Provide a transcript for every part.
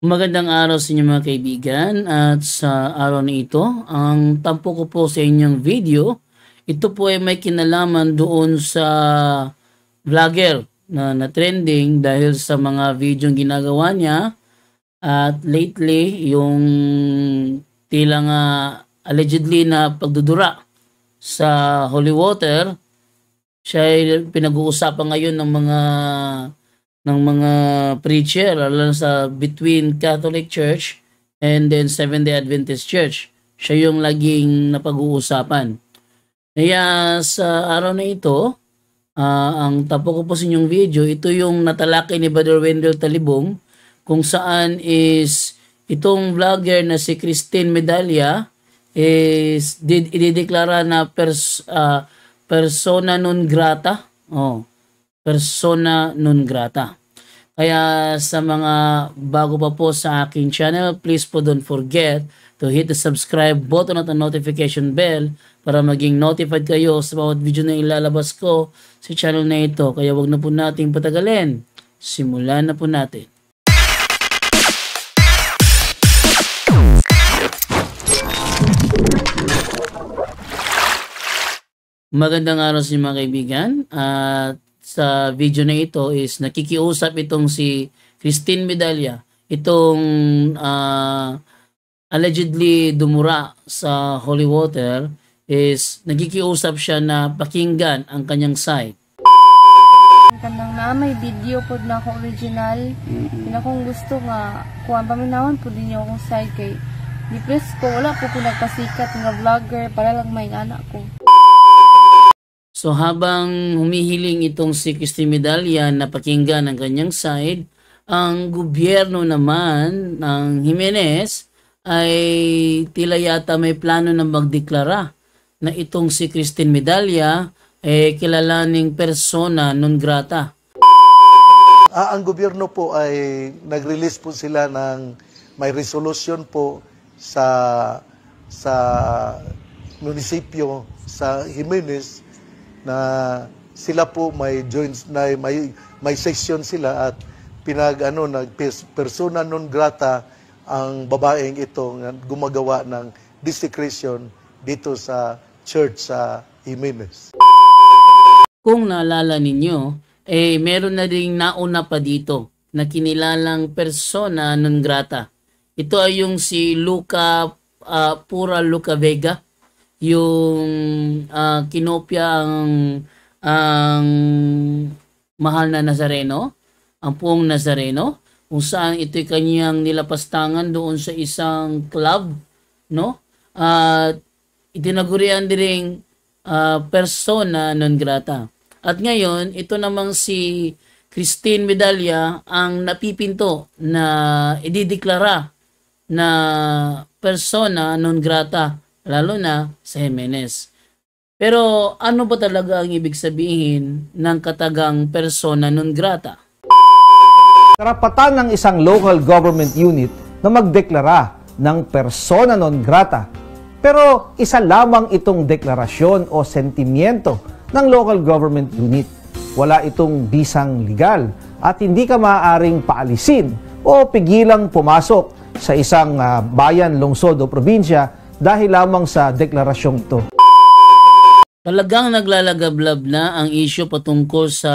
Magandang araw sa inyo mga kaibigan, at sa araw na ito, ang tampo ko po sa inyong video, ito po ay may kinalaman doon sa vlogger na trending dahil sa mga video ginagawa niya, at lately yung tila nga allegedly na pagdudura sa holy water. Siya ay pinag-uusapan ngayon ng mga preacher, lalo sa between Catholic Church and then Seventh-day Adventist Church. Siya yung laging napag-uusapan. Kaya sa araw na ito, ang tapo ko po sa inyong video, ito yung natalakay ni Brother Wendell Talibong, kung saan is itong vlogger na si Christine Medalla is idideklara na persona non grata. Persona non grata. Kaya sa mga bago pa po sa aking channel, please po don't forget to hit the subscribe button at the notification bell para maging notified kayo sa bawat video na ilalabas ko sa channel na ito. Kaya wag na po nating patagalin. Simulan na po natin. Magandang araw sa mga kaibigan, at sa video na ito is nakikiusap itong si Christine Medalla, itong allegedly dumura sa holy water, is nakikiusap siya na pakinggan ang kanyang side. Kanang na may video pod na ako original. Kung gusto nga kuan paminawan po din akong side kay depress ko, wala po pinagpasikat nga vlogger para lang may anak ko. So habang humihiling itong si Christine Medalla na pakinggan ang kanyang side, ang gobyerno naman ng Jimenez ay tila yata may plano na magdeklara na itong si Christine Medalla ay kilalaning persona non grata. Ang gobyerno po ay nag-release po sila ng may resolution po sa munisipyo sa Jimenez na sila po may joints na may section sila at persona non grata ang babaeng ito na gumagawa ng desecration dito sa church sa Jimenez. Kung naalala ninyo, meron na ding nauna pa dito na kinilalang persona non grata. Ito ay yung si Pura Luca Vega, yung kinopya ang mahal na Nazareno, ang Puong Nazareno, kung saan ito'y kanyang nilapastangan doon sa isang club, no? At itinagurian din persona non grata. At ngayon, ito namang si Christine Medalla ang napipinto na idideklara na persona non grata, lalo na sa Jimenez. Pero ano ba talaga ang ibig sabihin ng katagang persona non grata? Karapatan ng isang local government unit na magdeklara ng persona non grata. Pero isa lamang itong deklarasyon o sentimiento ng local government unit. Wala itong bisang legal at hindi ka maaaring paalisin o pigilang pumasok sa isang bayan, lungsod o probinsya dahil lamang sa deklarasyong ito. Talagang naglalagablab na ang isyu patungkol sa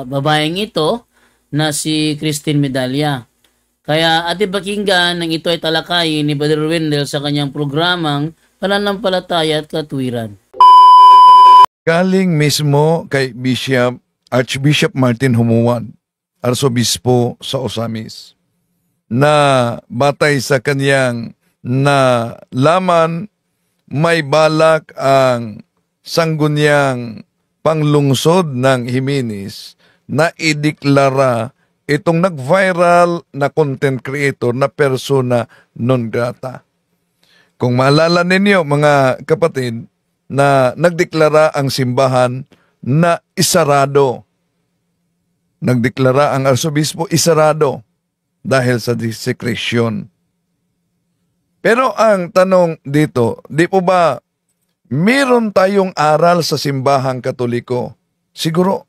babaeng ito na si Christine Medalla. Kaya ating pakinggan nang ito ay talakayin ni Brother Wendell sa kanyang programang Pananampalataya at Katwiran. Galing mismo kay Archbishop Martin Humuan, Arsobispo sa Osamis, na batay sa kanyang na laman may balak ang sangguniang panglungsod ng Jimenez na ideklara itong nag-viral na content creator na persona non grata. Kung maalala ninyo mga kapatid, na nagdeklara ang simbahan na isarado. Nagdeklara ang arsobispo isarado dahil sa desecration. Pero ang tanong dito, di po ba meron tayong aral sa simbahang Katoliko? Siguro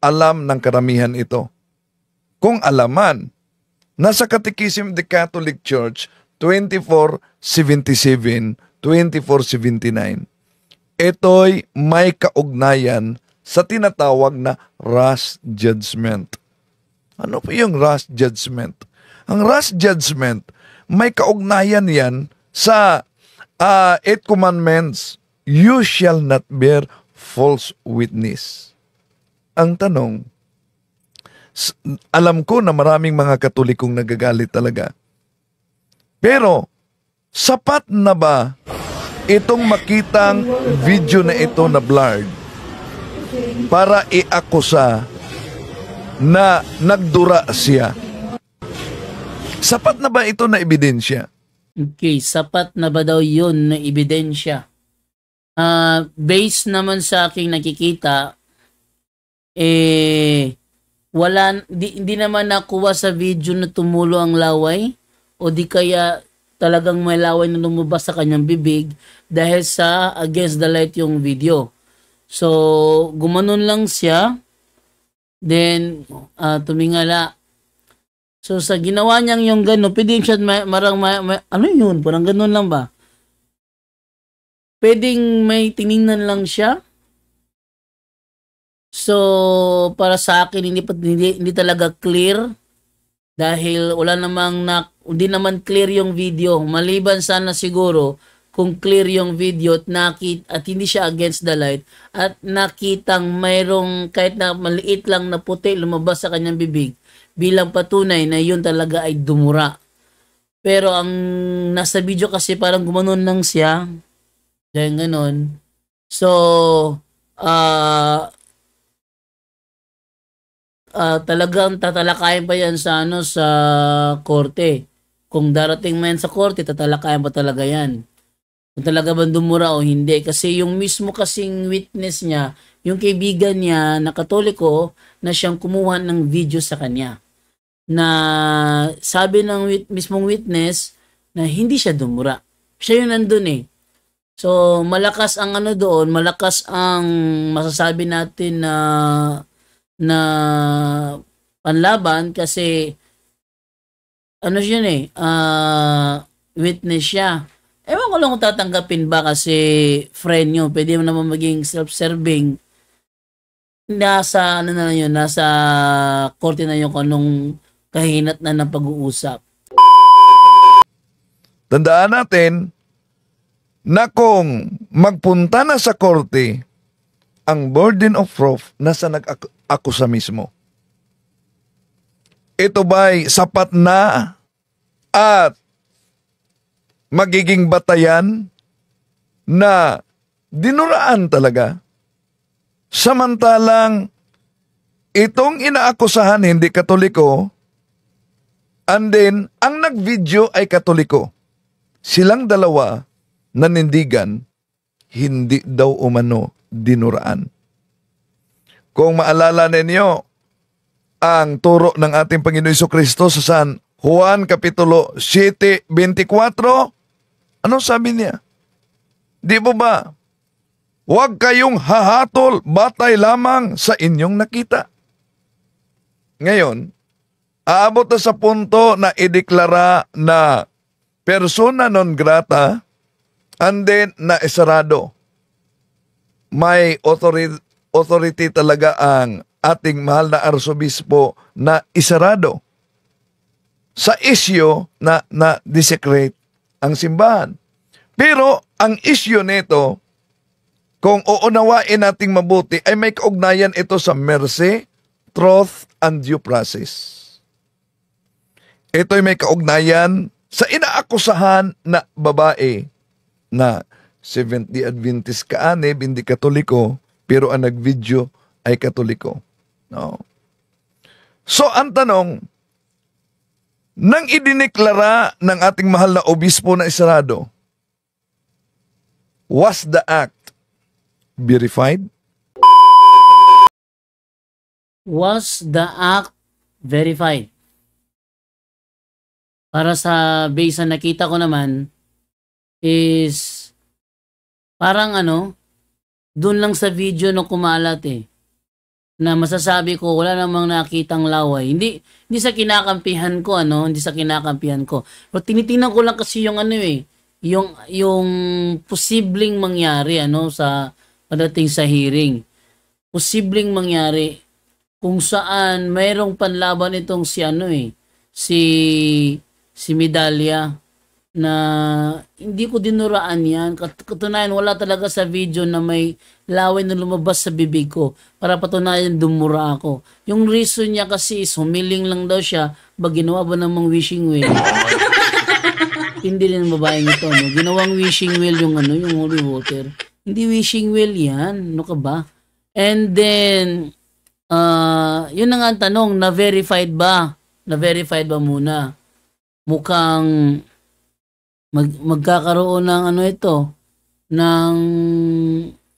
alam ng karamihan ito. Kung alaman Nasa Catechism of the Catholic Church 2477, 2479. Ito'y may kaugnayan sa tinatawag na rash judgment. Ano po yung rash judgment? Ang rash judgment, may kaugnayan yan sa 8 commandments. You shall not bear false witness. Ang tanong, alam ko na maraming mga Katolikong nagagalit talaga. Pero, sapat na ba itong makitang video na ito na blurred para iakusa na nagdura siya? Sapat na ba ito na ebidensya? Okay, sapat na ba daw yun na ebidensya? Based naman sa aking nakikita, hindi naman nakuha sa video na tumulo ang laway o di kaya talagang may laway na lumabas sa kanyang bibig dahil sa against the light yung video. So, gumanon lang siya, then tumingala. So, sa ginawa niyang yung gano'n, pwedeng siya ano yun? Parang gano'n lang ba? Pwedeng may tiningnan lang siya. So, para sa akin, hindi talaga clear dahil hindi naman clear yung video. Maliban sana siguro kung clear yung video at hindi siya against the light at nakitang mayroong kahit na maliit lang na puti lumabas sa kanyang bibig bilang patunay na yun talaga ay dumura. Pero ang nasa video kasi parang gumanon lang siya. Dahil ganon. So, talagang tatalakayin pa yan sa korte. Kung darating man sa korte, tatalakayin pa talaga yan. Kung talaga ba dumura o hindi. Kasi yung mismo kasing witness niya, yung kaibigan niya na Katoliko, na siyang kumuha ng video sa kanya. Na sabi ng mismong witness na hindi siya dumura. Siya yung nandun eh. So, malakas ang doon, malakas ang masasabi natin na panlaban kasi witness siya. Ewan ko lang kung tatanggapin ba kasi friend nyo, pwede mo naman maging self-serving. Nasa nasa korte na yun kung anong kahinat na ng pag-uusap. Tandaan natin na kung magpunta na sa korte, ang burden of proof nasa nag-akusa mismo. Ito ba'y sapat na at magiging batayan na dinuraan talaga? Samantalang itong inaakusahan hindi Katoliko, and then ang nag-video ay Katoliko. Silang dalawa nanindigan, hindi daw umano dinuraan. Kung maalala ninyo ang turo ng ating Panginoon Jesucristo sa San Juan Kapitulo 7:24, ano sabi niya? Di po ba? Huwag kayong hahatol, batay lamang sa inyong nakita. Ngayon, aabot na sa punto na ideklara na persona non grata and then na isarado. May authority talaga ang ating mahal na arsobispo na isarado sa isyo na desecrate ang simbahan. Pero ang isyo nito, kung uunawain nating mabuti, ay may kaugnayan ito sa mercy, truth, and due process. Ito'y may kaugnayan sa inaakusahan na babae na Seventh-day Adventist kaanib, hindi Katoliko, pero ang nag-video ay Katoliko. No. So, ang tanong, nang idineklara ng ating mahal na obispo na isarado, was the act verified? Was the act verified? Para sa base na nakita ko naman is parang doon lang sa video na kumalat eh. na masasabi ko wala namang nakitang laway. Hindi sa kinakampihan ko, hindi sa kinakampihan ko. Pero tinitingnan ko lang kasi yung yung posibleng mangyari sa pagdating sa hearing. Posibleng mangyari kung saan mayroong panlaban itong si Medalya na hindi ko dinuraan yan. Katunayan, wala talaga sa video na may laway na lumabas sa bibig ko para patunayan dumura ako. Yung reason niya kasi is humiling lang daw siya, ginawa ba namang wishing well? Hindi rin babaeng ito, no? Ginawang wishing well yung yung holy water. Hindi wishing well yan. Ano ka ba? And then, yun na nga ang tanong, na-verified ba? Na-verified ba muna? Mukhang magkakaroon ng ng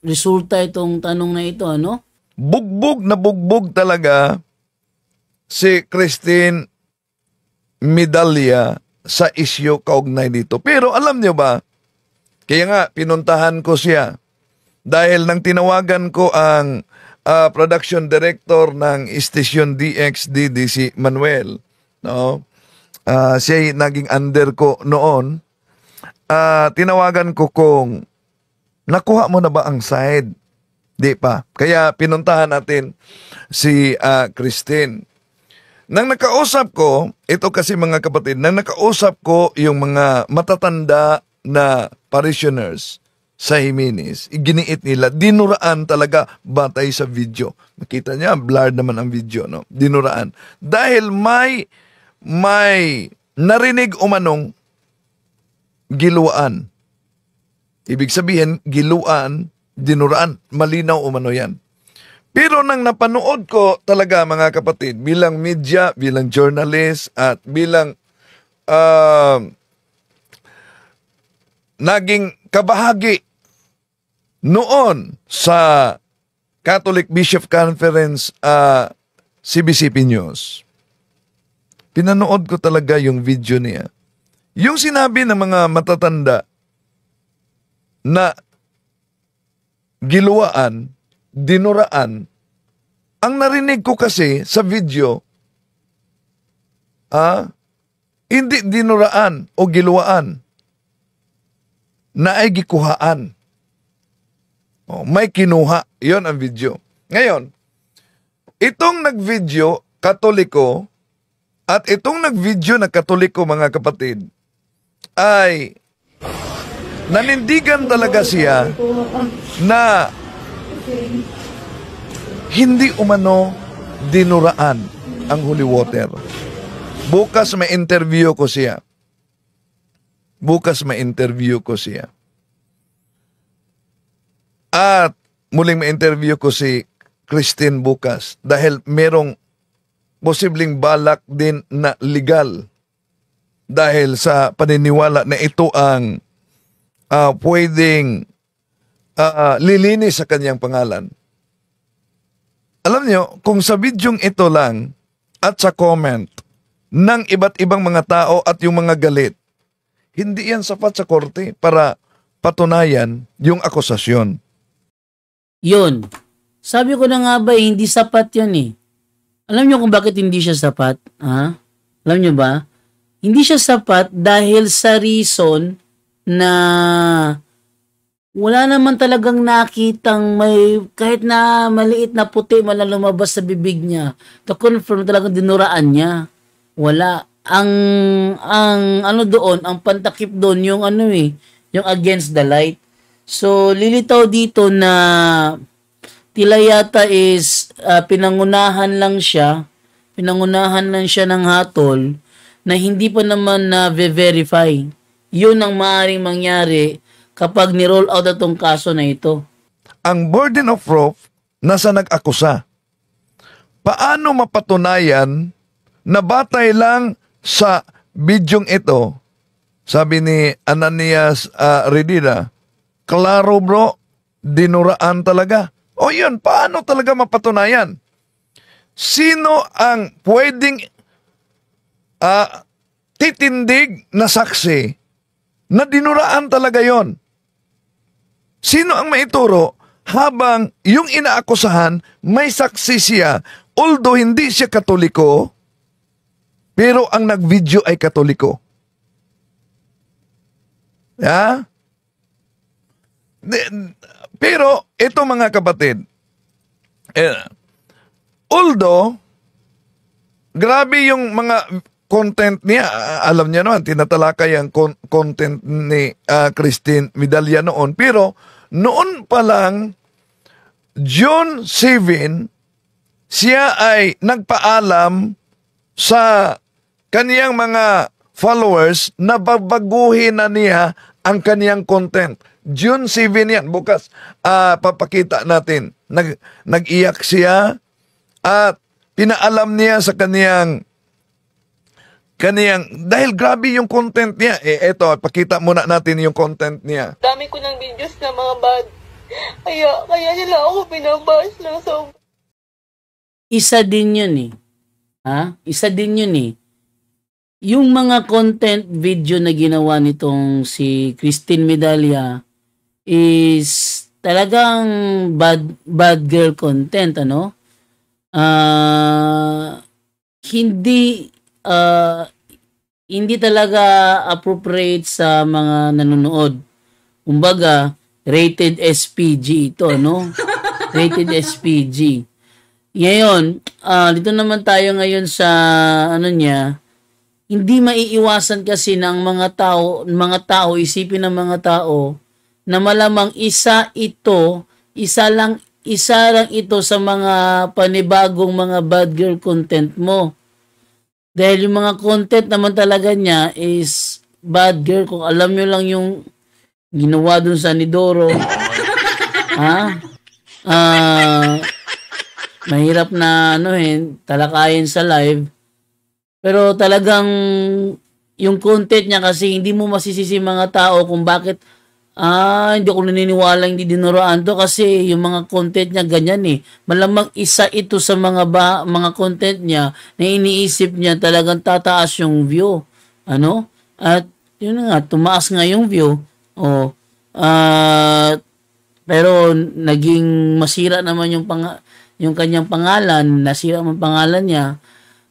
resulta itong tanong na ito, Bugbog na bugbog talaga si Christine Medalya sa isyu kaugnay dito. Pero alam niyo ba, kaya nga pinuntahan ko siya dahil nang tinawagan ko ang production director ng Station DXDD si Manuel, no? Siya naging under ko noon. Tinawagan ko kung nakuha mo na ba ang side? Di pa. Kaya pinuntahan natin si Christine. Nang nakausap ko, ito kasi mga kapatid, nang nakausap ko yung mga matatanda na parishioners sa Jimenez, iginiit nila, dinuraan talaga batay sa video. Makita niya, blurred naman ang video, no? Dinuraan. Dahil may narinig umanong giluan. Ibig sabihin, giluan, dinuraan, malinaw umano yan. Pero nang napanood ko talaga mga kapatid, bilang media, bilang journalist, at bilang naging kabahagi noon sa Catholic Bishop Conference CBCP News, pinanood ko talaga yung video niya. Yung sinabi ng mga matatanda na giluwaan, dinuraan, ang narinig ko kasi sa video, hindi dinuraan o giluwaan, na ay gikuhaan. May kinuha. Yon ang video. Ngayon, itong nag-video, Katoliko, at itong nag-video na Katoliko, mga kapatid, ay nanindigan talaga siya na hindi umano dinuraan ang holy water. Bukas may interview ko siya. At muling may interview ko si Christine bukas dahil merong posibleng balak din na legal dahil sa paniniwala na ito ang pwedeng lilinis sa kanyang pangalan. Alam niyo, kung sa bidyong ito lang at sa comment ng iba't ibang mga tao at yung mga galit, hindi yan sapat sa korte para patunayan yung akusasyon. Yun. Sabi ko na nga ba, hindi sapat yun eh. Alam niyo kung bakit hindi siya sapat? Alam niyo ba? Hindi siya sapat dahil sa reason na wala naman talagang nakitang may kahit na maliit na puti man lang lumabas sa bibig niya to confirm talagang dinuraan niya. Wala. Ang doon, ang pantakip doon yung yung against the light. So lilitaw dito na tila yata is pinangunahan lang siya ng hatol na hindi pa naman na-verify. Yun ang maaaring mangyari kapag ni-roll out itong kaso na ito. Ang burden of proof nasa nag-akusa. Paano mapatunayan na batay lang sa bidyong ito, sabi ni Ananias Redida, klaro bro, dinuraan talaga. O yun, paano talaga mapatunayan? Sino ang pwedeng titindig na saksi na dinuraan talaga yon? Sino ang maituro? habang yung inaakusahan, may saksi siya, although hindi siya Katoliko, pero ang nag-video ay Katoliko. Yeah? Pero ito mga kapatid, although grabe yung mga content niya, alam niya naman, tinatalakay ang content ni Christine Medalla noon, pero noon pa lang, June 7, siya ay nagpaalam sa kaniyang mga followers na babaguhin na niya ang kaniyang content. June 7 yan, bukas papakita natin. Nag-iyak siya at pinaalam niya sa kaniyang dahil grabe yung content niya. Eto, pakita muna natin yung content niya. Dami ko ng videos na mga bad. Kaya nila ako pinabash ng so. Isa din yun eh. Isa din yun eh. Yung mga content video na ginawa nitong si Christine Medalla is talagang bad girl content, ano? Hindi talaga appropriate sa mga nanonood. Kumbaga, rated SPG ito, no? Rated SPG. Ngayon, dito naman tayo ngayon sa hindi maiiwasan kasi ng mga tao, isipin ng mga tao na malamang isa lang ito sa mga panibagong mga bad girl content mo. Dahil yung mga content naman talaga niya is bad girl. Kung alam nyo lang yung ginawa dun sa Nidoro, mahirap na talakayin sa live. Pero talagang yung content niya kasi hindi mo masisisi mga tao kung bakit hindi ako naniniwala hindi dinuraan to kasi yung mga content niya ganyan eh. Malamang isa ito sa mga content niya na iniisip niya talagang tataas yung view. At yun nga, tumaas nga yung view. Pero naging masira naman yung kanyang pangalan, nasira ang pangalan niya.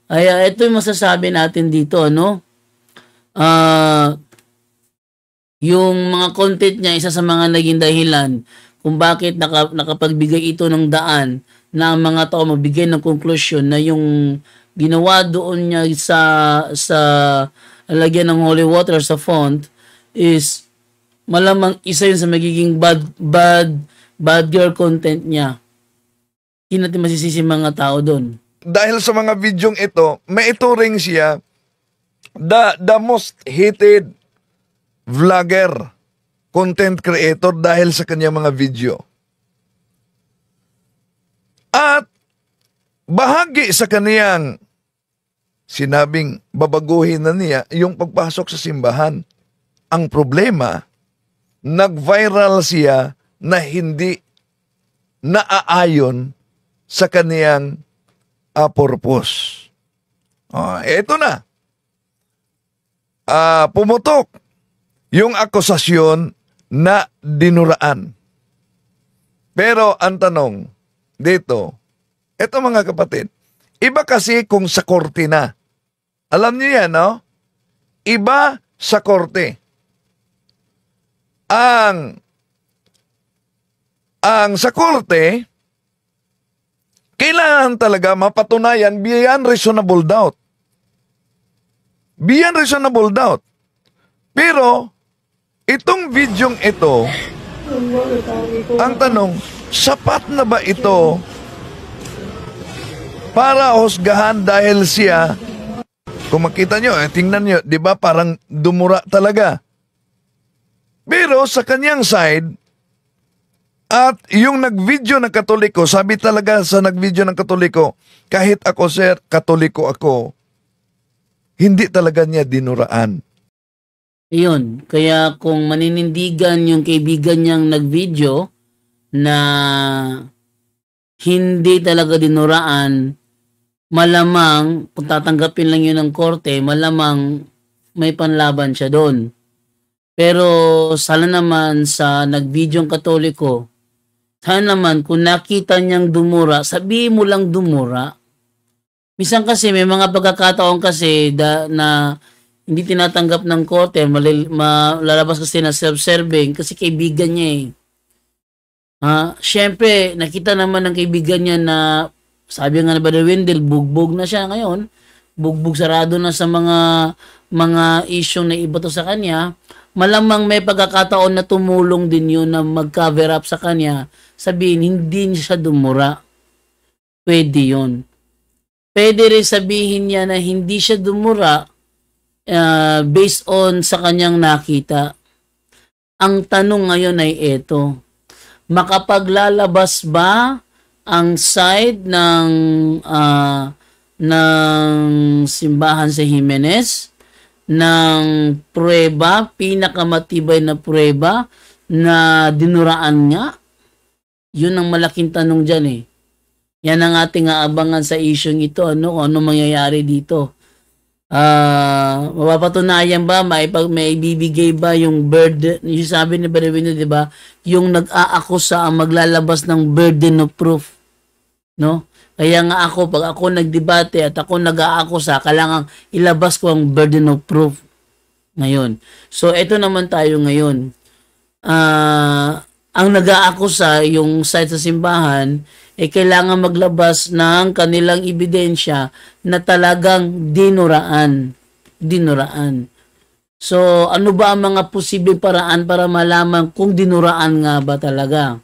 Ay ito yung masasabi natin dito, yung mga content niya, isa sa mga naging dahilan kung bakit nakapagbigay ito ng daan na ang mga tao magbigay ng conclusion na yung ginawa doon niya sa lagyan ng holy water sa font is malamang isa yun sa magiging bad girl content niya. Hindi natin masisisi mga tao doon. Dahil sa mga videong ito, may ituring siya the most hated vlogger, content creator dahil sa kanyang mga video. At bahagi sa kaniyang sinabing babaguhin na niya yung pagpasok sa simbahan. Ang problema, nag-viral siya na hindi naaayon sa kaniyang purpose. Eto na. Pumutok yung akusasyon na dinuraan. Pero ang tanong dito, eto mga kapatid, iba kasi kung sa korte na. Alam niyo yan, no? Iba sa korte. Ang sa korte, kailangan talaga mapatunayan beyond reasonable doubt. Beyond reasonable doubt. Pero, itong videong ito, ang tanong, sapat na ba ito para husgahan dahil siya, kung makita nyo, tingnan nyo, di ba parang dumura talaga. Pero sa kanyang side, at yung nag-video ng Katoliko, sabi talaga sa nag-video ng Katoliko, kahit ako sir, Katoliko ako, hindi talaga niya dinuraan. Iyon, kaya kung maninindigan yung kaibigan niyang nag-video na hindi talaga dinuraan, malamang, kung tatanggapin lang yun ng korte, malamang may panlaban siya doon. Pero sana naman sa nag-video ng Katoliko, Sana naman, kung nakita niyang dumura, sabihin mo lang dumura. Minsan kasi, may mga pagkakataon kasi na hindi tinatanggap ng korte, malalabas kasi na self-serving kasi kaibigan niya eh. Siyempre, nakita naman ng kaibigan niya na, sabi nga na ba ni Wendell, bugbog na siya ngayon. Bugbog sarado na sa mga isyong na iba to sa kanya. Malamang may pagkakataon na tumulong din yun na mag-cover up sa kanya. Sabihin, hindi siya dumura. Pwede yun. Pwede rin sabihin niya na hindi siya dumura based on sa kanyang nakita. Ang tanong ngayon ay eto. Makapaglalabas ba ang side ng simbahan sa Jimenez ng pruweba, pinakamatibay na pruweba na dinuraan nga? Yun ang malaking tanong dyan eh. Yan ang ating aabangan sa isyong ito. Ano mangyayari dito? Mapapatunayan ba? May ibibigay ba yung burden? Yung sabi ni Berwino, di ba? Yung nag-aakusa ang maglalabas ng burden of proof. No? Kaya nga ako, pag ako nagdebate at ako nag-aakusa, kailangan ilabas ko ang burden of proof ngayon. So, ito naman tayo ngayon. Ang nag-aakusa, yung side sa simbahan, kailangan maglabas ng kanilang ebidensya na talagang dinuraan. So, ano ba ang mga posibleng paraan para malaman kung dinuraan nga ba talaga?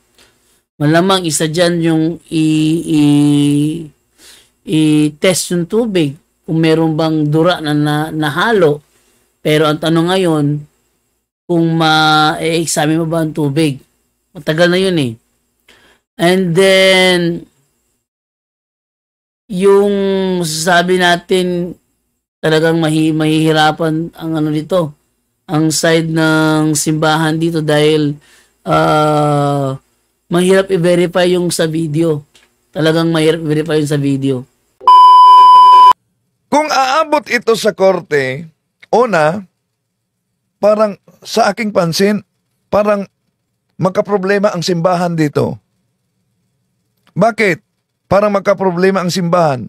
Malamang isa dyan yung i-test yung tubig kung meron bang dura na nahalo. Pero ang tanong ngayon, kung ma-examine mo ba ang tubig? Matagal na yun eh. And then, yung sabi natin, talagang mahihirapan ang dito, ang side ng simbahan dito dahil mahirap i-verify yung sa video. Talagang mahirap i-verify yung sa video. Kung aabot ito sa korte, una, parang sa aking pansin, parang magkaproblema ang simbahan dito. Bakit? Parang magkaproblema ang simbahan.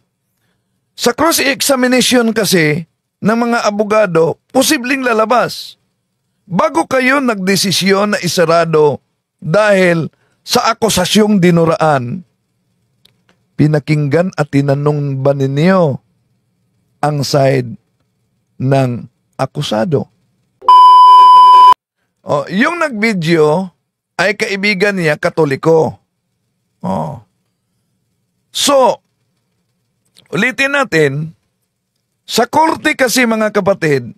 Sa cross-examination kasi ng mga abogado, posibleng lalabas. Bago kayo nagdesisyon na isarado dahil sa akusasyong dinuraan, pinakinggan at tinanong ba ninyo ang side ng akusado? Yung nag-video ay kaibigan niya Katoliko. So, ulitin natin, sa korte kasi mga kapatid,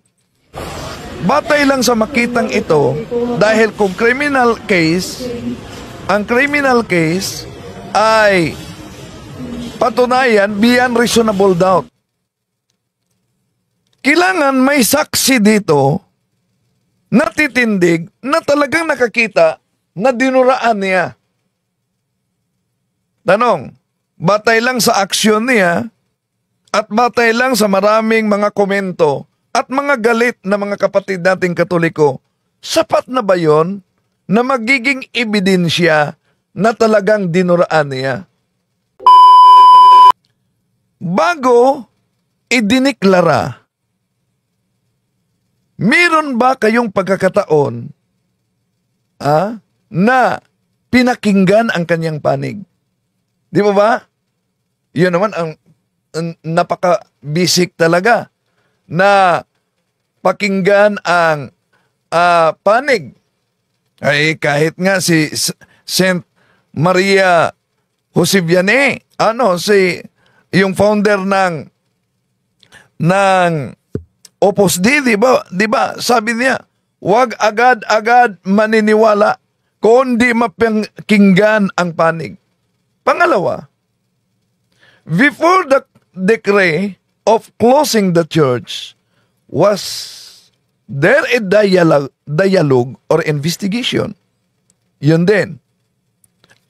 batay lang sa makitang ito, dahil kung criminal case, ang criminal case ay patunayan beyond reasonable doubt. Kailangan may saksi dito natitindig na talagang nakakita na dinuraan niya. Tanong, batay lang sa aksyon niya at batay lang sa maraming mga komento at mga galit na mga kapatid nating Katoliko, sapat na ba yon na magiging ebidensya na talagang dinuraan niya? Bago idiniklara, meron ba kayong pagkakataon na pinakinggan ang kanyang panig? Di ba ba? Yun naman ang napaka-basic talaga na pakinggan ang panig. Ay kahit nga si Saint Maria Jose Vianney, yung founder ng Opus Dei, di ba? Sabi niya, huwag agad-agad maniniwala kundi mapakinggan ang panig. Pangalawa, before the decree of closing the church, was there a dialogue or investigation? Yun din.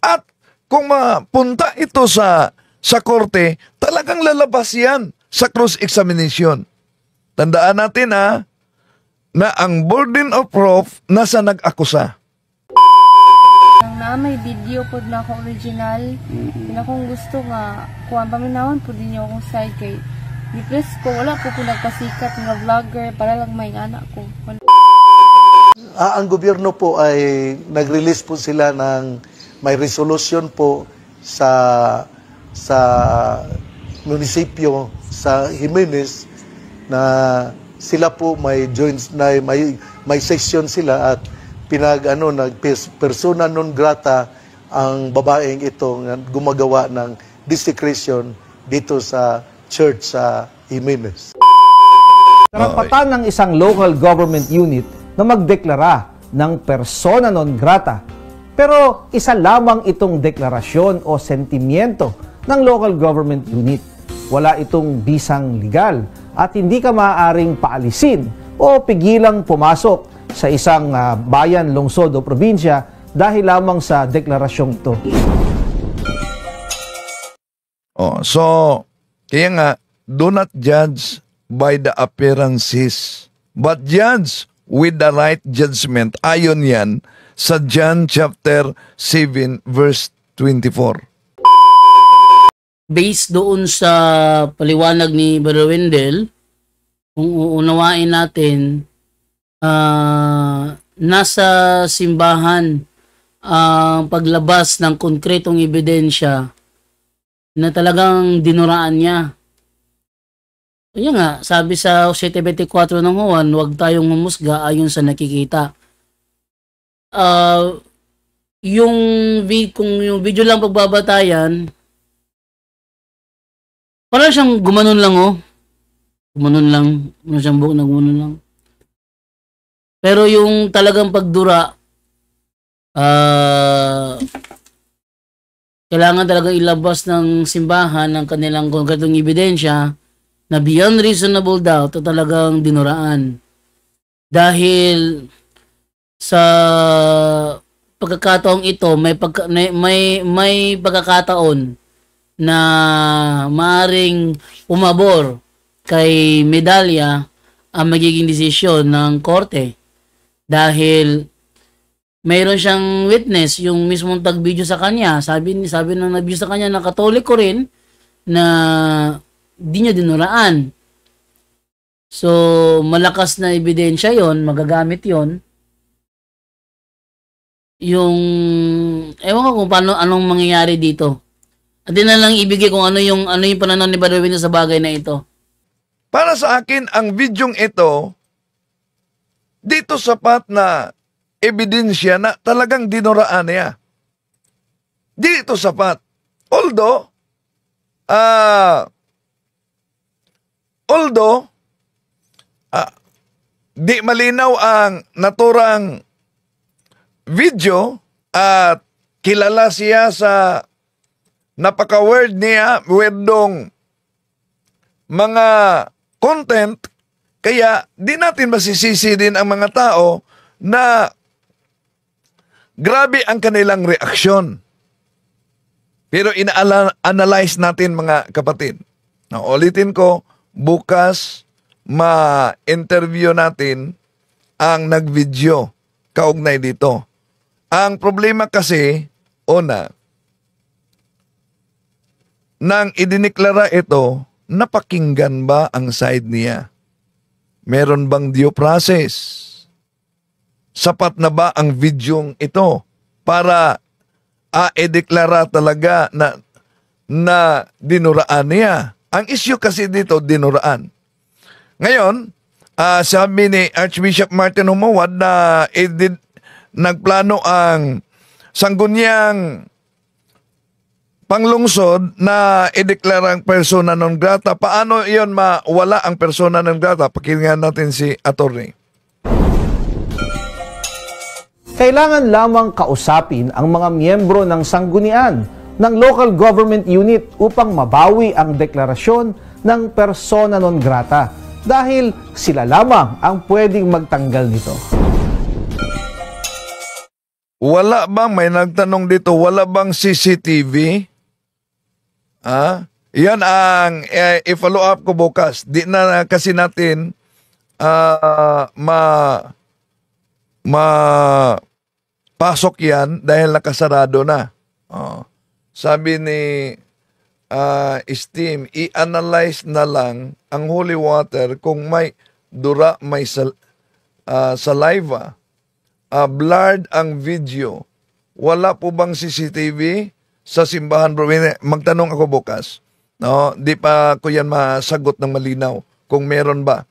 At kung mapunta ito sa korte, talagang lalabas yan sa cross-examination. Tandaan natin na ang burden of proof nasa nag-akusa. Ang na may video pod na ako original. Pinakong gusto nga kuan paminawon po din akong side kay depress ko, wala po ko nagpasikat nga vlogger para lang may anak ko. Ang gobyerno po ay nag-release po sila ng may resolution po sa munisipyo sa Jimenez na sila po may joints na may section sila at persona non grata ang babaeng ito nga gumagawa ng desecration dito sa church sa Jimenez. Karapatan ng isang local government unit na magdeklara ng persona non grata. Pero isa lamang itong deklarasyon o sentimiento ng local government unit. Wala itong bisang legal at hindi ka maaaring paalisin o pigilang pumasok sa isang bayan, lungsod o probinsya dahil lamang sa deklarasyong ito. So, kaya nga, do not judge by the appearances, but judge with the right judgment. Ayon yan sa John chapter 7 verse 24. Based doon sa paliwanag ni Brother Wendell, kung uunawain natin, nasa simbahan ang paglabas ng konkretong ebidensya na talagang dinuraan niya. Kaya nga, sabi sa 7:24 ng Juan, huwag tayong humusga ayon sa nakikita. Kung yung video lang pagbabatayan, parang siyang gumanon lang, oh. Gumanon lang. Ano siyang buhok na gumanon lang. Pero yung talagang pagdura, kailangan talagang ilabas ng simbahan ng kanilang konkretong ebidensya na beyond reasonable doubt at talagang dinuraan. Dahil sa pagkakataong ito, may pagkakataon na maaring umabor kay Medalya ang magiging desisyon ng korte. Dahil mayroon siyang witness, yung mismong tag-video sa kanya. Sabi ng nag-video sa kanya na Katoliko rin na di niya dinuraan. So, malakas na ebidensya yon, magagamit yon. Ewan ko kung paano, anong mangyayari dito. At din na lang ibigay kung ano yung pananaw ni Brother Wendell sa bagay na ito. Para sa akin, ang bidyong ito, dito sapat na ebidensya na talagang dinuraan niya. Dito sapat. Although, di malinaw ang naturang video at kilala siya sa napaka-word niya, wordong mga content, kaya di natin masisisi din ang mga tao na grabe ang kanilang reaksyon. Pero ina-analyze natin mga kapatid. Ulitin ko, bukas ma-interview natin ang nag-video kaugnay dito. Ang problema kasi, una, nang idiniklara ito, napakinggan ba ang side niya? Meron bang due process? Sapat na ba ang videong ito para i-deklara talaga na dinuraan niya? Ang issue kasi dito, dinuraan. Ngayon, sabi ni Archbishop Martin Humawad na nagplano ang sangguniang panglungsod na ideklarang persona non grata. Paano iyon mawala ang persona non grata? Pakinggan natin si attorney. Kailangan lamang kausapin ang mga miyembro ng sanggunian ng local government unit upang mabawi ang deklarasyon ng persona non grata dahil sila lamang ang pwedeng magtanggal nito. Wala bang, may nagtanong dito, wala bang CCTV? Yan ang i-follow up ko bukas. Di na kasi natin pasok yan dahil nakasarado na. Sabi ni Steam, i-analyze na lang ang holy water kung may dura, may saliva. Blurred ang video. Wala po bang CCTV sa simbahan, bro? Magtanong ako bukas. No, di pa ko yan masagot ng malinaw kung meron ba.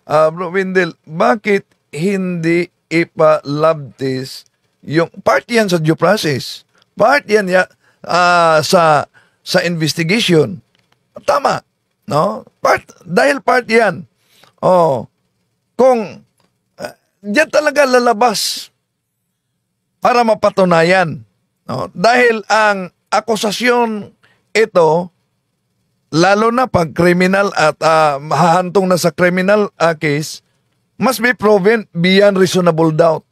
Bro Wendell, bakit hindi ipa-lab test yung part yan sa due process? Part yan sa investigation. Tama, no? Dahil part yan. Kung diyan talaga lalabas para mapatunayan. No? Dahil ang akusasyon ito, lalo na pag criminal at mahahantong na sa criminal case, must be proven beyond reasonable doubt.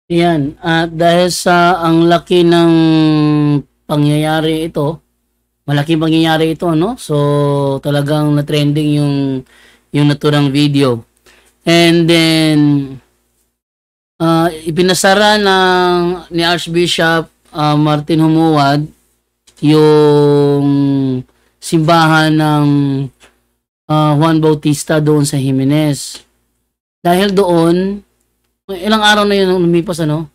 Yan. At dahil sa ang laki ng pangyayari ito, malaking pangyayari ito, no? So, talagang na-trending yung naturang video. And then, ipinasara ni Archbishop Martin Humuad yung simbahan ng Juan Bautista doon sa Jimenez. Dahil doon, ilang araw na yun lumipas, ano?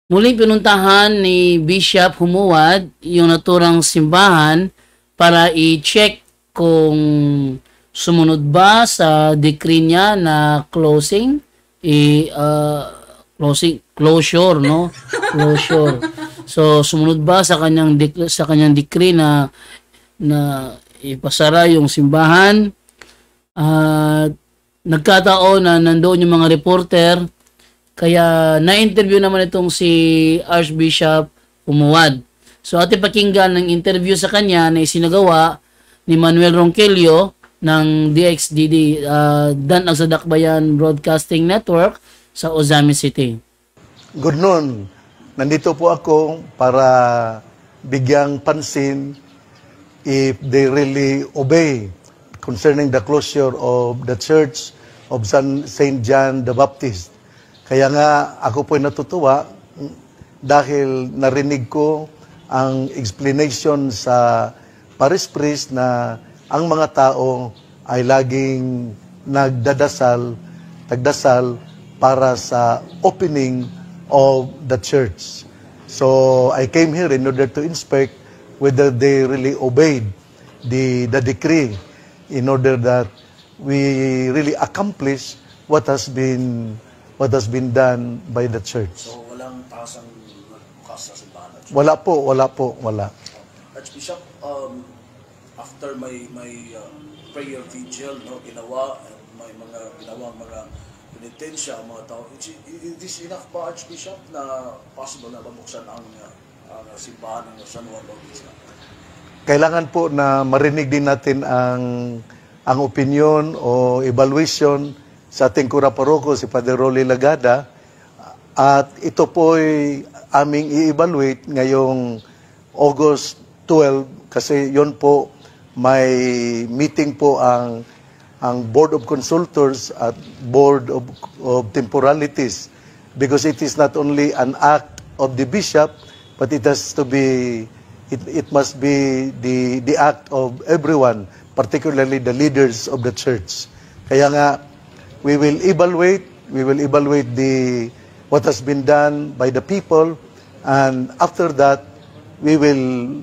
Muling pinuntahan ni Bishop Humuad yung naturang simbahan para i-check kung sumunod ba sa decree niya na closure, no? Closure. So sumunod ba sa kanyang decree na ipasara yung simbahan? Nagkataon na nandoon yung mga reporter, kaya na-interview naman itong si Archbishop Humuad. So ating pakinggan ng interview sa kanya na isinagawa ni Manuel Ronquillo ng DXDD, Dan Agsadakbayan Broadcasting Network sa Ozamis City. Good noon. Nandito po ako para bigyang pansin if they really obey concerning the closure of the Church of St. John the Baptist. Kaya nga ako po'y natutuwa dahil narinig ko ang explanation sa parish priest na ang mga tao ay laging nagdasal para sa opening of the church. So I came here in order to inspect whether they really obeyed the decree in order that we really accomplish what has been done by the church. So walang tasang bukas sa simbahan? Wala po. Archbishop, after may prayer vigil, no, ginawa, may ginawang mga penitensya ang mga tao. Is this enough ba, Archbishop, na possible na mabuksan ang simbahan ng San Juan Bautista? Kailangan po na marinig din natin ang opinion o evaluation sa ating Cura Paroko, si Father Rolly Lagada, at ito po'y aming i-evaluate ngayong August 12 kasi yon po may meeting po ang Board of Consultors at Board of Temporalities, because it is not only an act of the bishop, but it has to be it must be the act of everyone, particularly the leaders of the church. Kaya nga we will evaluate what has been done by the people, and after that we will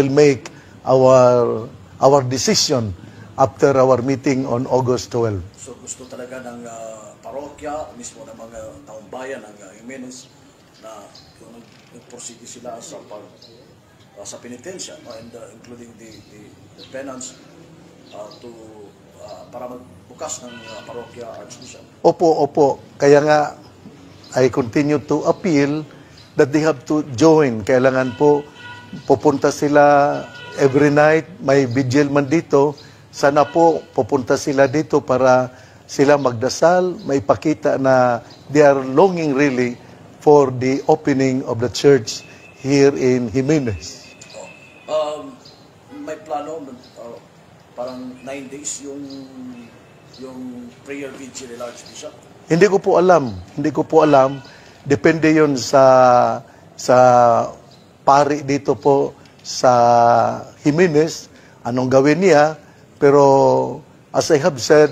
make our decision after our meeting on August 12. So gusto talaga ng parokya, mismo ng mga taong bayan ng Jimenez na nagporsige sila sa penitensya, and including the penance para magbukas ng parokya, Archbishop. Opo. Kaya nga I continue to appeal that they have to join. Kailangan po pupunta sila every night, may vigil man dito. Sana po pupunta sila dito para sila magdasal, maipakita na they are longing really for the opening of the church here in Jimenez. May plano, parang 9 days yung prayer vigil ni Archbishop. Hindi ko po alam. Hindi ko po alam. Depende yun sa pari dito po sa Jimenez, anong gawin niya. Pero as I have said,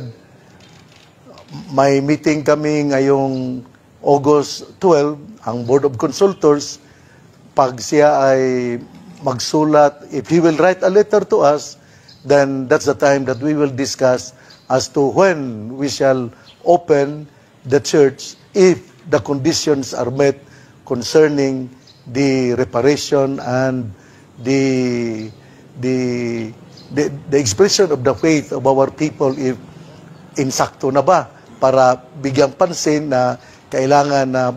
may meeting kami ngayong August 12, ang Board of Consultors. Pag siya ay magsulat, if he will write a letter to us, then that's the time that we will discuss as to when we shall open the church if the conditions are met concerning the reparation and the expression of the faith of our people, if insakto na ba, para bigyang pansin na kailangan na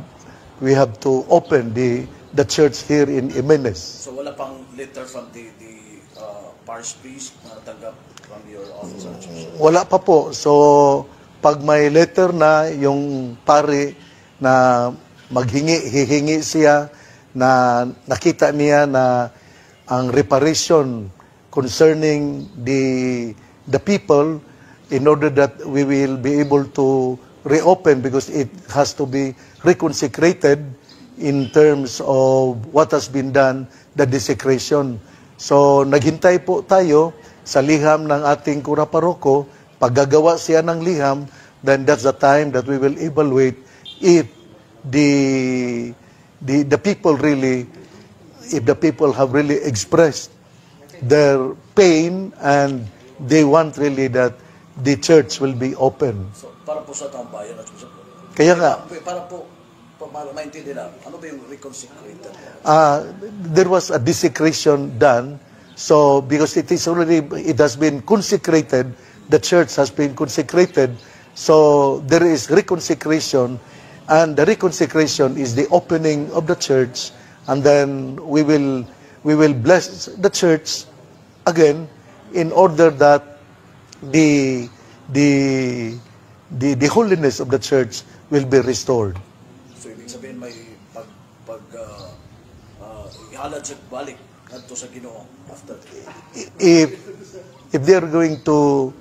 we have to open the church here in Jimenez. So wala pang letter from the parish priest na tanggap from your office, Archbishop? Wala pa po. So pag may letter na yung pari na hihingi siya na nakita niya na ang reparation concerning the people, in order that we will be able to reopen, because it has to be reconsecrated in terms of what has been done, the desecration. So naghintay po tayo sa liham ng ating kura paroko. Paggagawa siya ng liham, then that's the time that we will evaluate if the people really, if the people have really expressed their pain and they want really that the church will be open. So para po sa taong bayan, Archbishop? Kaya nga, Para po, maintindihan, ano ba yung reconsecrated? there was a desecration done. So because it has been consecrated, the church has been consecrated. So there is reconsecration, and the reconsecration is the opening of the church, and then we will bless the church again in order that the holiness of the church will be restored. So ibig sabihin may ihalad siya balik adto sa Ginoo after. If they are going to,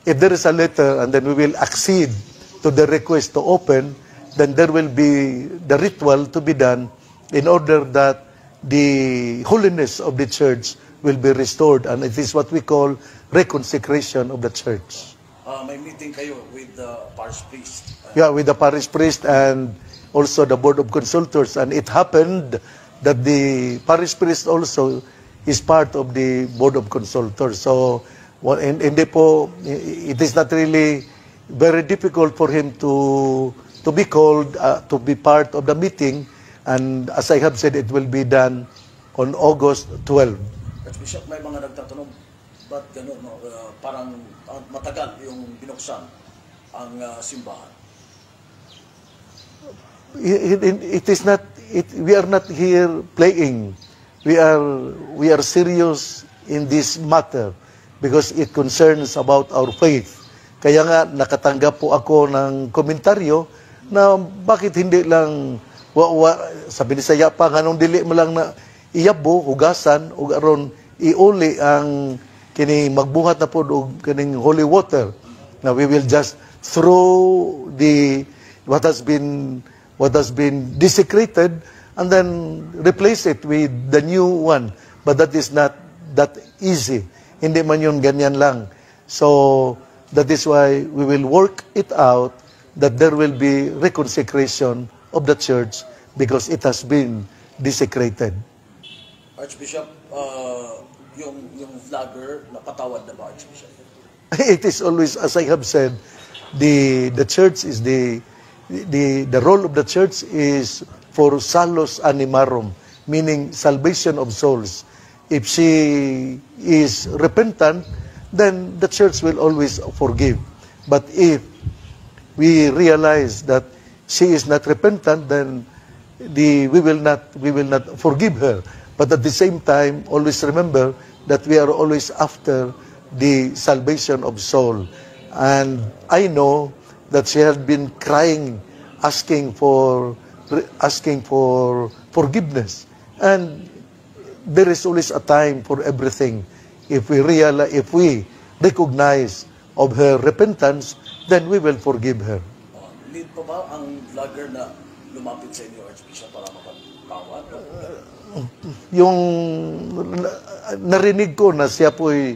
if there is a letter and then we will accede to the request to open, then there will be the ritual to be done in order that the holiness of the church will be restored, and it is what we call reconsecration of the church. May meeting kayo with the parish priest. Yeah, with the parish priest and also the Board of Consultors, and it happened that the parish priest also is part of the Board of Consultors. So, hindi po, it is not really very difficult for him to be called, to be part of the meeting, and as I have said, it will be done on August 12. Archbishop, may mga nagtatanong, ba't gano'n, no? Parang matagal yung binuksan ang simbahan? It is not, we are not here playing. We are serious in this matter because it concerns about our faith. Kaya nga nakatanggap po ako ng komentaryo na bakit hindi lang sabi ni Saya pa nganong dili mo lang na iyabo hugasan ug aron iuli ang kini magbuhat na pod og kining holy water, na we will just throw what has been desecrated and then replace it with the new one. But that is not that easy. Hindi man yun ganyan lang. So that is why we will work it out that there will be reconsecration of the church because it has been desecrated. Archbishop, yung vlogger, napatawad na ba, Archbishop? It is always, as I have said, the church is the role of the church is for salus animarum, meaning salvation of souls. If she is repentant, then the church will always forgive. But if we realize that she is not repentant, then we will not forgive her. But at the same time, always remember that we are always after the salvation of soul. And I know that she had been crying, asking for forgiveness. And there is always a time for everything. If we recognize of her repentance, then we will forgive her. pa ba ang vlogger na lumapit sa inyo, Archbishop, para makapagtawad? Yung narinig ko na siya po'y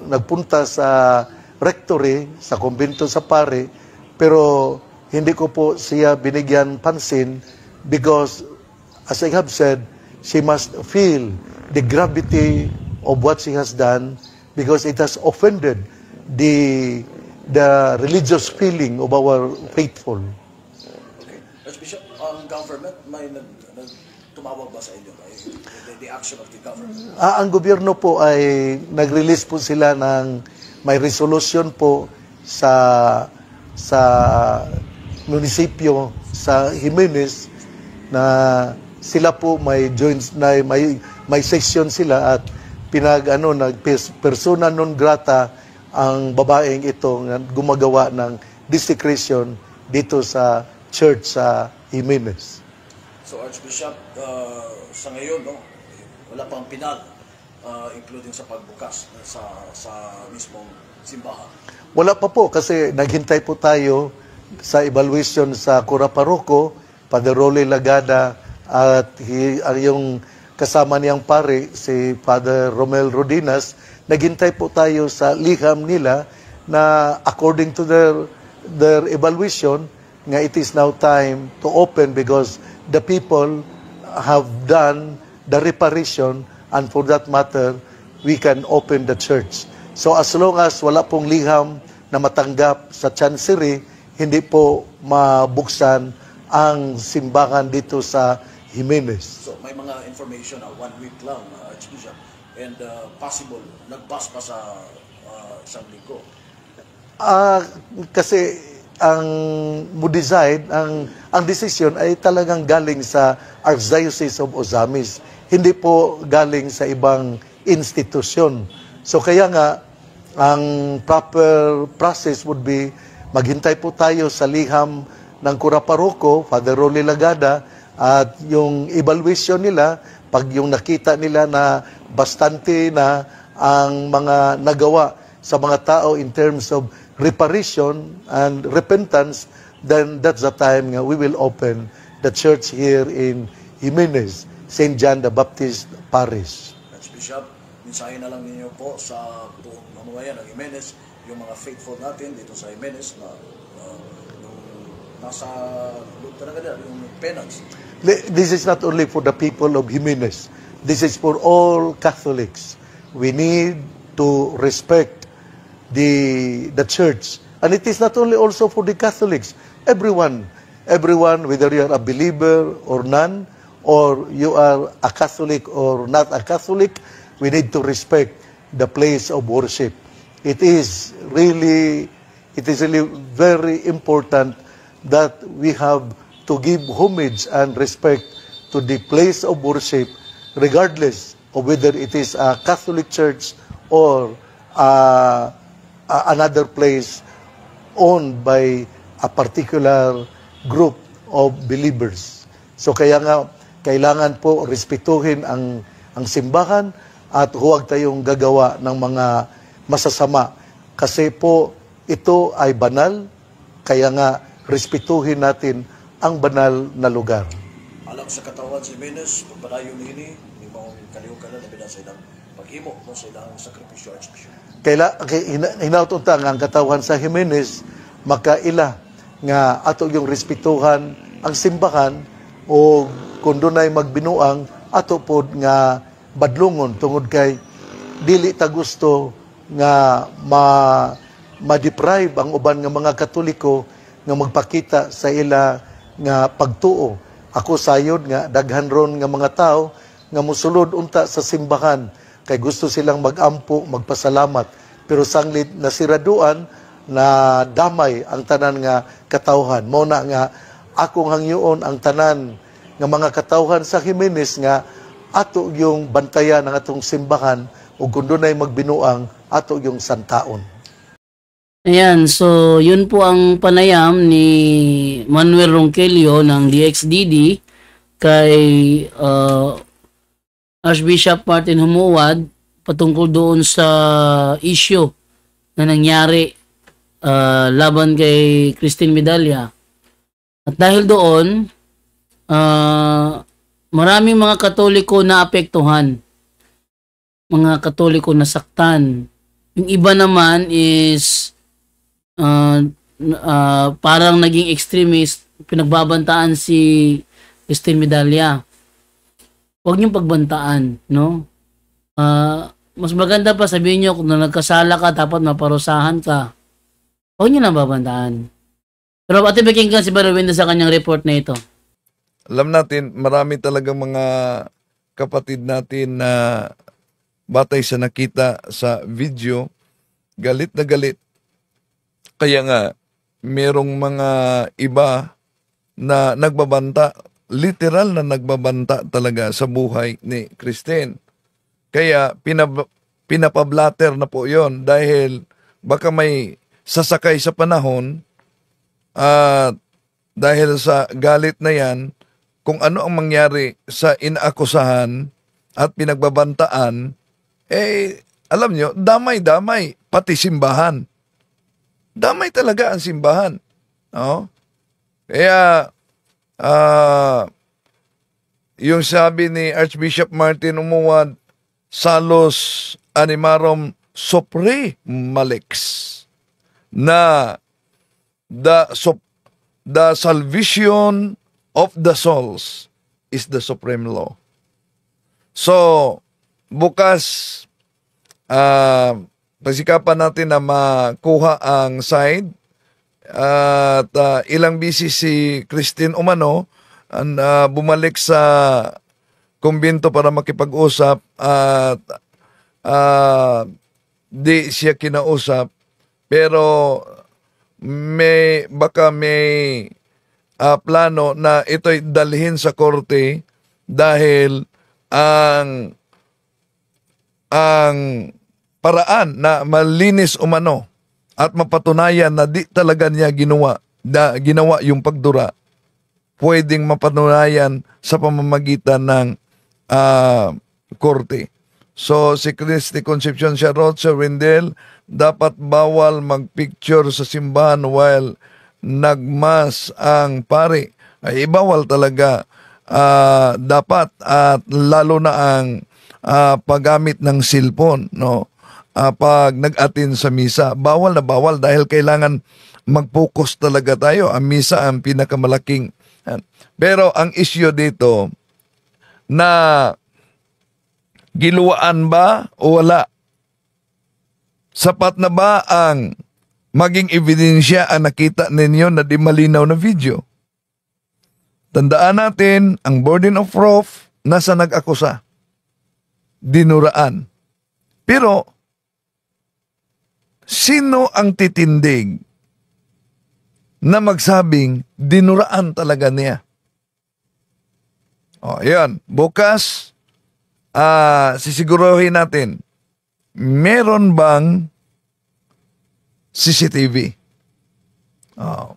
nagpunta sa rectory, sa kumbento sa pare, pero hindi ko po siya binigyan pansin because, as I have said, she must feel the gravity of what she has done because it has offended the religious feeling of our faithful. Okay. Archbishop, ang government may tumawag ba sa inyo? The action of the government? Ang gobyerno po ay nag-release po sila ng may resolution po sa munisipyo sa Jimenez na sila po may joins na may session sila at persona non grata ang babaeng ito na gumagawa ng desecration dito sa church sa Jimenez. So Archbishop, sa ngayon, no, wala pang pinal, including sa pagbukas sa mismong simbahan. Wala pa po kasi naghintay po tayo sa evaluation sa Cura Parroco, Father Rolly Lagada at yung kasama niyang pare, si Father Romel Rodinas. Naghintay po tayo sa liham nila na according to their evaluation, nga it is now time to open because the people have done the reparation and for that matter, we can open the church. So as long as wala pong liham na matanggap sa chancery, hindi po mabuksan ang simbahan dito sa Jimenez. So may mga information na 1 week lang, Archbishop, and possible, nag-pass pa sa isang linggo. Kasi ang mo-decide, ang decision ay talagang galing sa Archdiocese of Ozamis. Hindi po galing sa ibang institusyon. So kaya nga, ang proper process would be maghintay po tayo sa liham ng Cura Parroco, Father Rolly Lagada, at yung evaluation nila, pag yung nakita nila na bastante na ang mga nagawa sa mga tao in terms of reparation and repentance, then that's the time we will open the church here in Jimenez, St. John the Baptist Parish. Archbishop, mensahe na lang ninyo po sa buong mamamayan ng Jimenez, yung mga faithful natin dito sa Jimenez na nasa loob talaga nila, yung penance. This is not only for the people of Jimenez. This is for all Catholics. We need to respect the church. And it is not only also for the Catholics. Everyone, whether you are a believer or none, or you are a Catholic or not a Catholic, we need to respect the place of worship. It is really very important that we have to give homage and respect to the place of worship, regardless of whether it is a Catholic church or another place owned by a particular group of believers. So kaya nga, kailangan po respetuhin ang simbahan at huwag tayong gagawa ng mga masasama. Kasi po, ito ay banal, kaya nga respetuhin natin ang banal na lugar. Alam sa katawan si Jimenez, pagpadayon nini, hindi mo kaliw ka na binasa ilang paghimo mo sa ilang sakripisyo, Archbishop. Hinautunta nga ang katawan sa Jimenez, makaila nga ato yung respetuhan ang simbahan o kung doon ay magbinuang, ato po nga badlungon tungod kay dili ta gusto nga ma-deprive ang uban nga mga Katoliko nga magpakita sa ila nga pagtuo. Ako sayod nga daghan ron nga mga tao nga mosulod unta sa simbahan kay gusto silang magampo, magpasalamat. Pero sanglit na siraduan na damay ang tanan nga katawhan. Muna nga akong hangyoon ang tanan nga mga katawhan sa Jimenez nga ato yung bantayan ng atong simbahan o kung doon ay magbinuang ato yung santaon. Ayan, so yun po ang panayam ni Manuel Ronquillo ng DXDD kay Archbishop Martin Humuad patungkol doon sa issue na nangyari laban kay Christine Medalla. At dahil doon, maraming mga Katoliko na apektuhan. Mga Katoliko na saktan. Yung iba naman is parang naging extremist, pinagbabantaan si Christine Medalla. Huwag niyong pagbantaan, no? Mas maganda pa sabihin niyo kung nagkasala ka, dapat maparusahan ka. Huwag niyo na babantaan. Pero ating pakinggan si Brother Wendell sa kanyang report na ito. Alam natin, marami talagang mga kapatid natin na batay sa nakita sa video, galit na galit. Kaya nga, merong mga iba na nagbabanta, literal na nagbabanta talaga sa buhay ni Christine. Kaya pinapablatter na po yon dahil baka may sasakay sa panahon at dahil sa galit na yan, kung ano ang mangyari sa inaakusahan at pinagbabantaan, alam nyo, damay-damay, pati simbahan. Damay talaga ang simbahan. No? Kaya, yung sabi ni Archbishop Martin Umuad, Salos animarum sopri malex, na the salvation of the souls is the supreme law. So, bukas, pasikapan natin na makuha ang side at ilang bisis si Christine umano bumalik sa kumbento para makipag-usap at di siya kinausap, pero baka may plano na ito'y dalhin sa korte dahil ang paraan na malinis umano at mapatunayan na di talaga niya ginawa yung pagdura, pwedeng mapatunayan sa pamamagitan ng korte. So, si Christy Concepcion Charot, Sir Wendell, dapat bawal magpicture sa simbahan while nagmas ang pari. Ay, bawal talaga. Dapat at lalo na ang paggamit ng cellphone, no? Pag nag-attend sa misa, bawal na bawal dahil kailangan mag-focus talaga tayo. Ang misa ang pinakamalaking. Pero ang issue dito, na giluwaan ba o wala? Sapat na ba ang maging ebidensya ang nakita ninyo na di malinaw na video? Tandaan natin, ang burden of proof nasa nag-akusa. Dinuraan. Pero, sino ang titindig na magsabing dinuraan talaga niya? O, yan. Bukas, sisiguruhin natin, meron bang CCTV?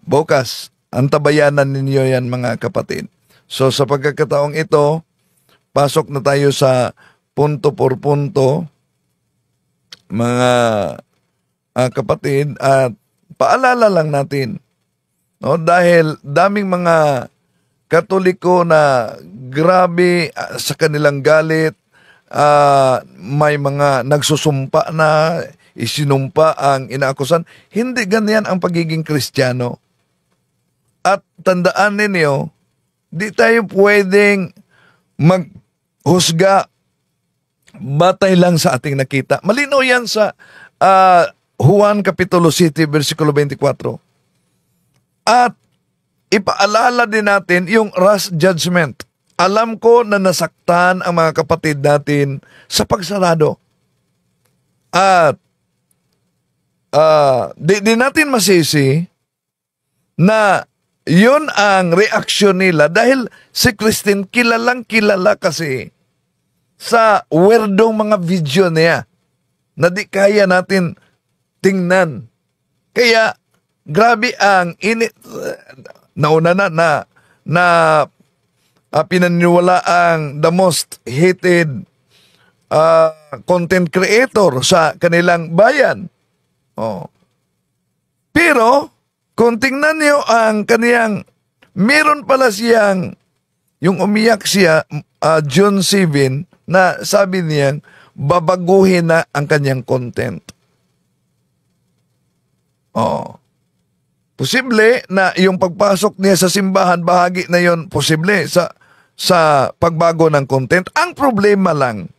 Bukas, antabayanan ninyo yan mga kapatid. So sa pagkakataong ito, pasok na tayo sa punto por punto, mga kapatid, at paalala lang natin, no, dahil daming mga Katoliko na grabe sa kanilang galit, may mga nagsusumpa na, isinumpa ang inaakusan. Hindi ganyan ang pagiging Kristiyano. At tandaan ninyo, di tayo pwedeng maghusga batay lang sa ating nakita. Malinaw yan sa Juan Kapitulo 7, versikulo 24. At ipaalala din natin yung rash judgment. Alam ko na nasaktan ang mga kapatid natin sa pagsarado. At di natin masisi na yun ang reaksyon nila dahil si Christine kilalang kilala kasi sa weirdong mga video niya na di kaya natin tingnan. Kaya grabe ang nauna na pinaniniwala ang the most hated content creator sa kanilang bayan. Pero kung tingnan niyo ang kaniyang meron pala siyang, yung umiyak siya, June 7, na sabi niya, babaguhin na ang kanyang content. Posible na yung pagpasok niya sa simbahan, bahagi na yon, posible sa pagbago ng content. Ang problema lang,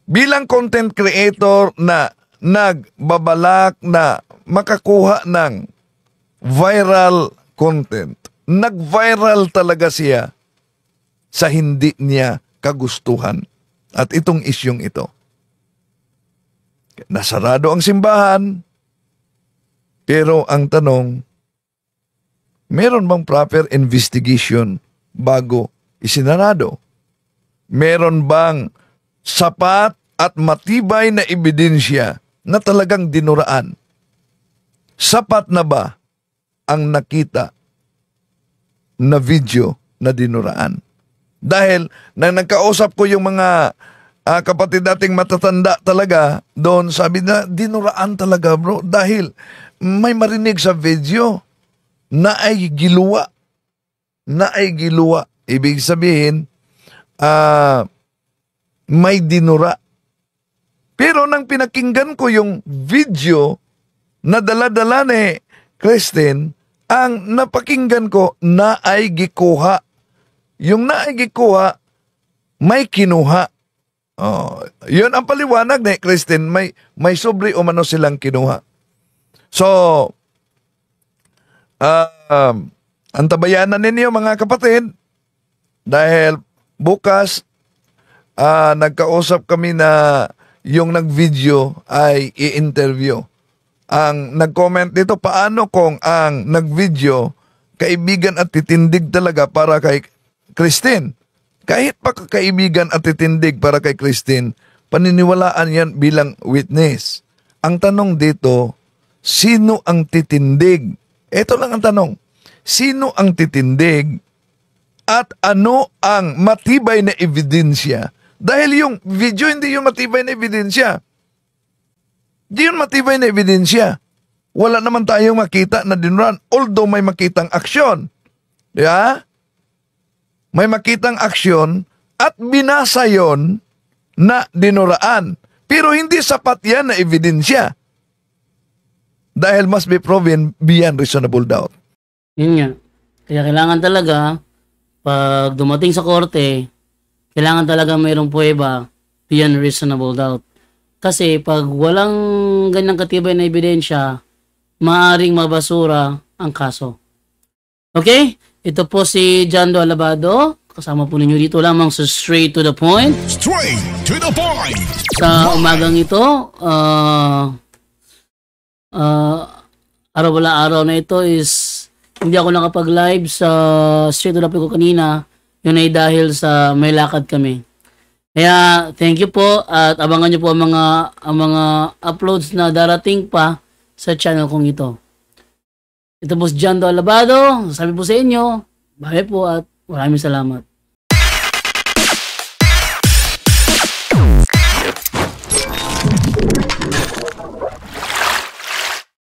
bilang content creator na nagbabalak na makakuha ng viral content, nag-viral talaga siya sa hindi niya kagustuhan. At itong isyong ito. Nasarado ang simbahan, pero ang tanong, meron bang proper investigation bago isinarado? Meron bang sapat at matibay na ebidensya na talagang dinuraan? Sapat na ba ang nakita na video na dinuraan? Dahil nang nagkausap ko yung mga kapatid dating matatanda talaga, doon sabi na dinuraan talaga bro. Dahil may marinig sa video na ay giluwa. Na ay giluwa. Ibig sabihin, may dinura. Pero nang pinakinggan ko yung video na dala-dala ni Christine, ang napakinggan ko na ay gikuha. Yung na ay gikuha, may kinuha. Yun ang paliwanag ni Christine, may sobre o mano silang kinuha. So, antabayanan ninyo mga kapatid, dahil bukas nagkausap kami na yung nag-video ay i-interview. Ang nag-comment dito, paano kung ang nag-video kaibigan at titindig talaga para kay Christine? Kahit pa kaibigan at titindig para kay Christine, paniniwalaan yan bilang witness. Ang tanong dito, sino ang titindig? Ito lang ang tanong. Sino ang titindig at ano ang matibay na ebidensya? Dahil yung video hindi yung matibay na ebidensya. Hindi yung matibay na ebidensya. Wala naman tayong makita na dinuraan, although may makitang aksyon. Yeah? May makitang aksyon at binasa yon na dinuraan. Pero hindi sapat yan na ebidensya. Dahil must be proven beyond reasonable doubt. Yun nga. Kaya kailangan talaga, pag dumating sa korte, kailangan talaga mayroong pruweba beyond reasonable doubt. Kasi pag walang ganyang katibay na ebidensya, maaring mabasura ang kaso. Okay? Ito po si Jando Alabado. Kasama po ninyo dito lamang sa Straight to the Point. Straight to the Point! Sa umagang ito, araw na ito is hindi ako nakapag-live sa Straight to the Point ko kanina. Yun ay dahil sa may lakad kami. Kaya thank you po at abangan nyo po ang mga uploads na darating pa sa channel kong ito. Ito po si Jando Alabado. Sabi po sa inyo, bye po at maraming salamat.